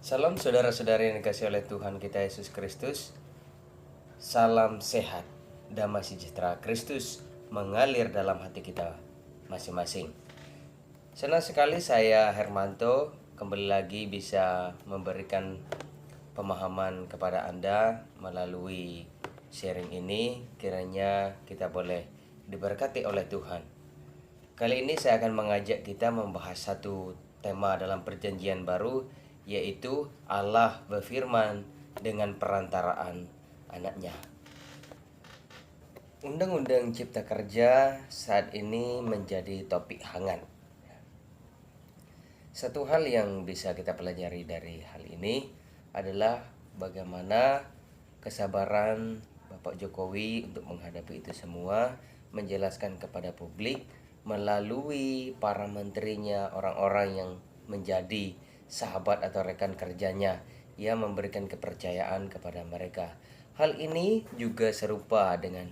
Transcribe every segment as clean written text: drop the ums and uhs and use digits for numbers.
Salam saudara-saudari yang dikasihi oleh Tuhan kita Yesus Kristus. Salam sehat, damai sejahtera Kristus mengalir dalam hati kita masing-masing. Senang sekali saya Hermanto kembali lagi bisa memberikan pemahaman kepada Anda melalui sharing ini. Kiranya kita boleh diberkati oleh Tuhan. Kali ini saya akan mengajak kita membahas satu tema dalam perjanjian baru, yaitu Allah berfirman dengan perantaraan anaknya. Undang-undang Cipta Kerja saat ini menjadi topik hangat. Satu hal yang bisa kita pelajari dari hal ini adalah bagaimana kesabaran Bapak Jokowi untuk menghadapi itu semua, menjelaskan kepada publik melalui para menterinya, orang-orang yang menjadi sahabat atau rekan kerjanya, ia memberikan kepercayaan kepada mereka. Hal ini juga serupa dengan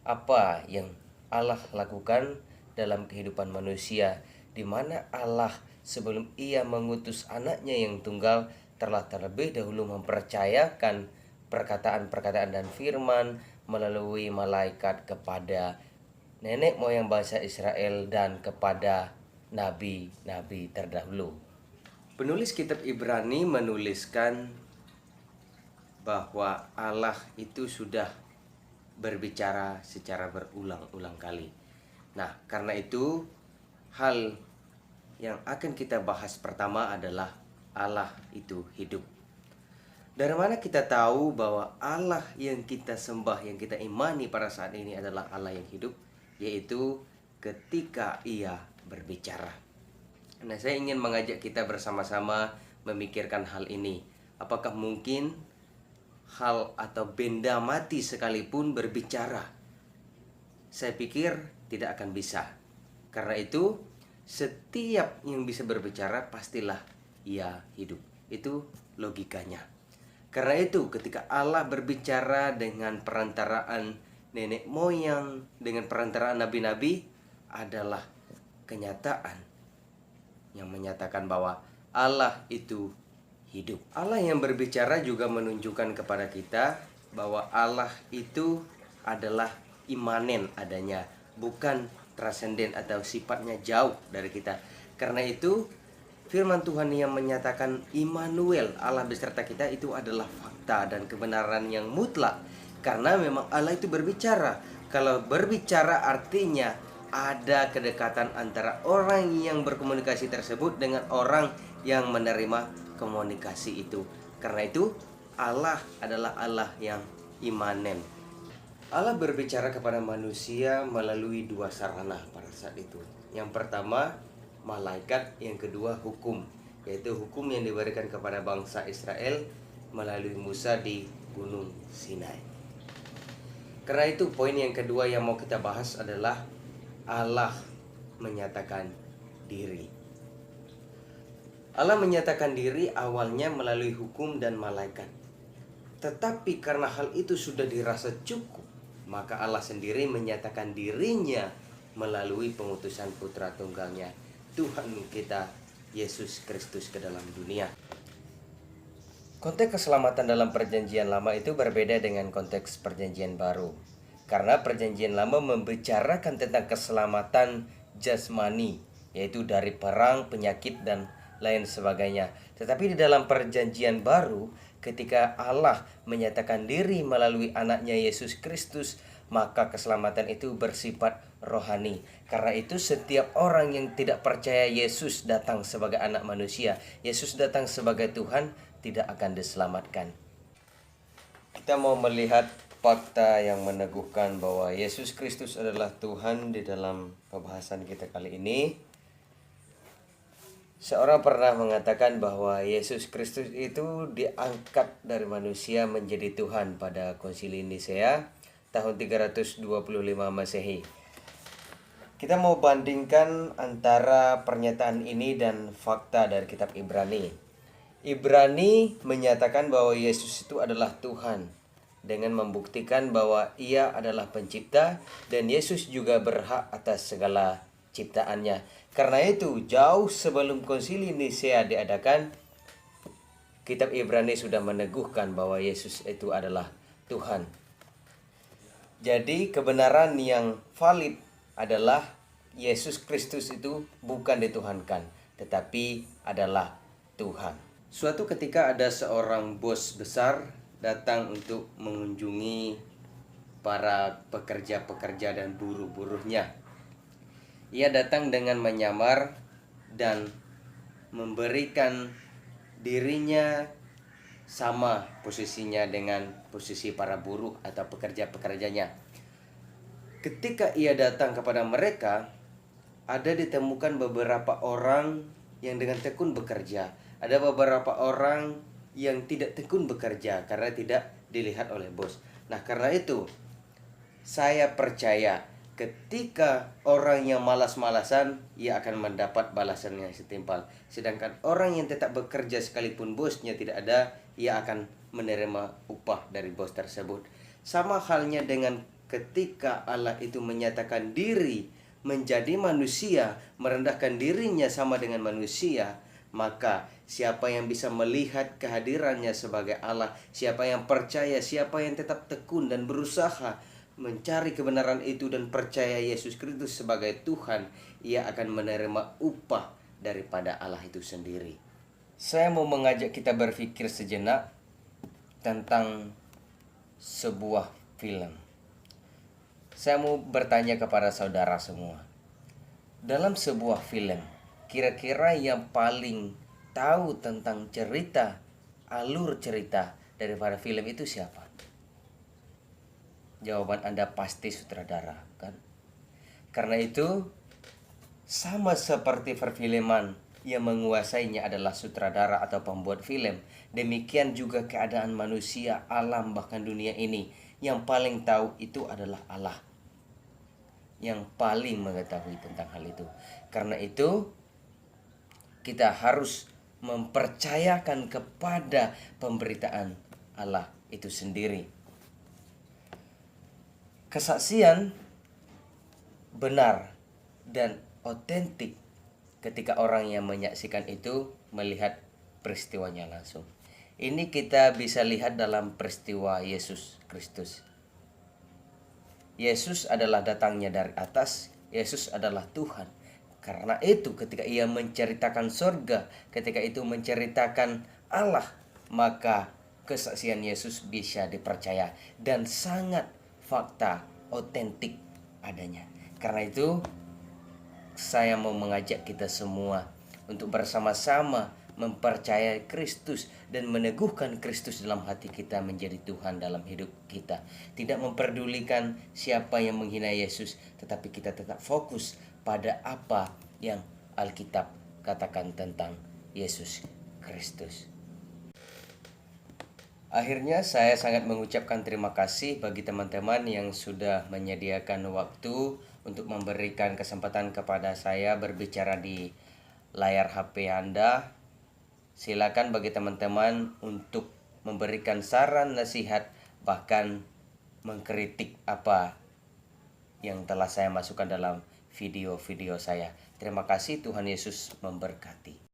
apa yang Allah lakukan dalam kehidupan manusia, di mana Allah sebelum ia mengutus anaknya yang tunggal telah terlebih dahulu mempercayakan perkataan-perkataan dan firman melalui malaikat kepada nenek moyang bangsa Israel dan kepada nabi-nabi terdahulu. Penulis kitab Ibrani menuliskan bahwa Allah itu sudah berbicara secara berulang-ulang kali. Nah, karena itu hal yang akan kita bahas pertama adalah Allah itu hidup. Dari mana kita tahu bahwa Allah yang kita sembah, yang kita imani pada saat ini adalah Allah yang hidup? Yaitu ketika ia berbicara. Nah, saya ingin mengajak kita bersama-sama memikirkan hal ini. Apakah mungkin hal atau benda mati sekalipun berbicara? Saya pikir tidak akan bisa. Karena itu, setiap yang bisa berbicara pastilah ia hidup. Itu logikanya. Karena itu, ketika Allah berbicara dengan perantaraan nenek moyang, dengan perantaraan nabi-nabi, adalah kenyataan yang menyatakan bahwa Allah itu hidup. Allah yang berbicara juga menunjukkan kepada kita bahwa Allah itu adalah imanen adanya, bukan transenden atau sifatnya jauh dari kita. Karena itu firman Tuhan yang menyatakan Immanuel, Allah beserta kita, itu adalah fakta dan kebenaran yang mutlak. Karena memang Allah itu berbicara. Kalau berbicara artinya ada kedekatan antara orang yang berkomunikasi tersebut dengan orang yang menerima komunikasi itu. Karena itu Allah adalah Allah yang imanen. Allah berbicara kepada manusia melalui dua sarana pada saat itu. Yang pertama malaikat, yang kedua hukum, yaitu hukum yang diberikan kepada bangsa Israel melalui Musa di Gunung Sinai. Karena itu poin yang kedua yang mau kita bahas adalah Allah menyatakan diri. Allah menyatakan diri awalnya melalui hukum dan malaikat. Tetapi karena hal itu sudah dirasa cukup, maka Allah sendiri menyatakan dirinya melalui pengutusan putra tunggalnya, Tuhan kita Yesus Kristus, ke dalam dunia. Konteks keselamatan dalam perjanjian lama itu berbeda dengan konteks perjanjian baru. Karena perjanjian lama membicarakan tentang keselamatan jasmani, yaitu dari perang, penyakit, dan lain sebagainya. Tetapi di dalam perjanjian baru, ketika Allah menyatakan diri melalui anaknya Yesus Kristus, maka keselamatan itu bersifat rohani. Karena itu setiap orang yang tidak percaya Yesus datang sebagai anak manusia, Yesus datang sebagai Tuhan, tidak akan diselamatkan. Kita mau melihat fakta yang meneguhkan bahwa Yesus Kristus adalah Tuhan di dalam pembahasan kita kali ini. Seorang pernah mengatakan bahwa Yesus Kristus itu diangkat dari manusia menjadi Tuhan pada Konsili Nisea tahun 325 Masehi. Kita mau bandingkan antara pernyataan ini dan fakta dari kitab Ibrani. Ibrani menyatakan bahwa Yesus itu adalah Tuhan dengan membuktikan bahwa ia adalah pencipta dan Yesus juga berhak atas segala ciptaannya. Karena itu, jauh sebelum Konsili Nisea diadakan, kitab Ibrani sudah meneguhkan bahwa Yesus itu adalah Tuhan. Jadi kebenaran yang valid adalah Yesus Kristus itu bukan dituhankan, tetapi adalah Tuhan. Suatu ketika ada seorang bos besar datang untuk mengunjungi para pekerja-pekerja dan buruh-buruhnya. Ia datang dengan menyamar dan memberikan dirinya sama posisinya dengan posisi para buruh atau pekerja-pekerjanya. Ketika ia datang kepada mereka, ada ditemukan beberapa orang yang dengan tekun bekerja. Ada beberapa orang yang tidak tekun bekerja karena tidak dilihat oleh bos. Nah, karena itu saya percaya ketika orang yang malas-malasan, ia akan mendapat balasan yang setimpal. Sedangkan orang yang tetap bekerja sekalipun bosnya tidak ada, ia akan menerima upah dari bos tersebut. Sama halnya dengan ketika Allah itu menyatakan diri menjadi manusia, merendahkan dirinya sama dengan manusia, maka siapa yang bisa melihat kehadirannya sebagai Allah, siapa yang percaya, siapa yang tetap tekun dan berusaha mencari kebenaran itu dan percaya Yesus Kristus sebagai Tuhan, ia akan menerima upah daripada Allah itu sendiri. Saya mau mengajak kita berpikir sejenak tentang sebuah film. Saya mau bertanya kepada saudara semua. Dalam sebuah film, kira-kira yang paling tahu tentang cerita, alur cerita daripada film itu siapa? Jawaban Anda pasti sutradara, kan? Karena itu, sama seperti perfilman yang menguasainya adalah sutradara atau pembuat film, demikian juga keadaan manusia, alam, bahkan dunia ini. Yang paling tahu itu adalah Allah, yang paling mengetahui tentang hal itu. Karena itu, kita harus mempercayakan kepada pemberitaan Allah itu sendiri. Kesaksian benar dan otentik ketika orang yang menyaksikan itu melihat peristiwanya langsung. Ini kita bisa lihat dalam peristiwa Yesus Kristus. Yesus adalah datangnya dari atas, Yesus adalah Tuhan. Karena itu ketika ia menceritakan surga, ketika itu menceritakan Allah, maka kesaksian Yesus bisa dipercaya dan sangat fakta otentik adanya. Karena itu saya mau mengajak kita semua untuk bersama-sama mempercayai Kristus dan meneguhkan Kristus dalam hati kita menjadi Tuhan dalam hidup kita. Tidak memperdulikan siapa yang menghina Yesus, tetapi kita tetap fokus pada apa yang Alkitab katakan tentang Yesus Kristus. Akhirnya saya sangat mengucapkan terima kasih bagi teman-teman yang sudah menyediakan waktu untuk memberikan kesempatan kepada saya berbicara di layar HP Anda. Silakan bagi teman-teman untuk memberikan saran, nasihat, bahkan mengkritik apa yang telah saya masukkan dalam video-video saya. Terima kasih, Tuhan Yesus memberkati.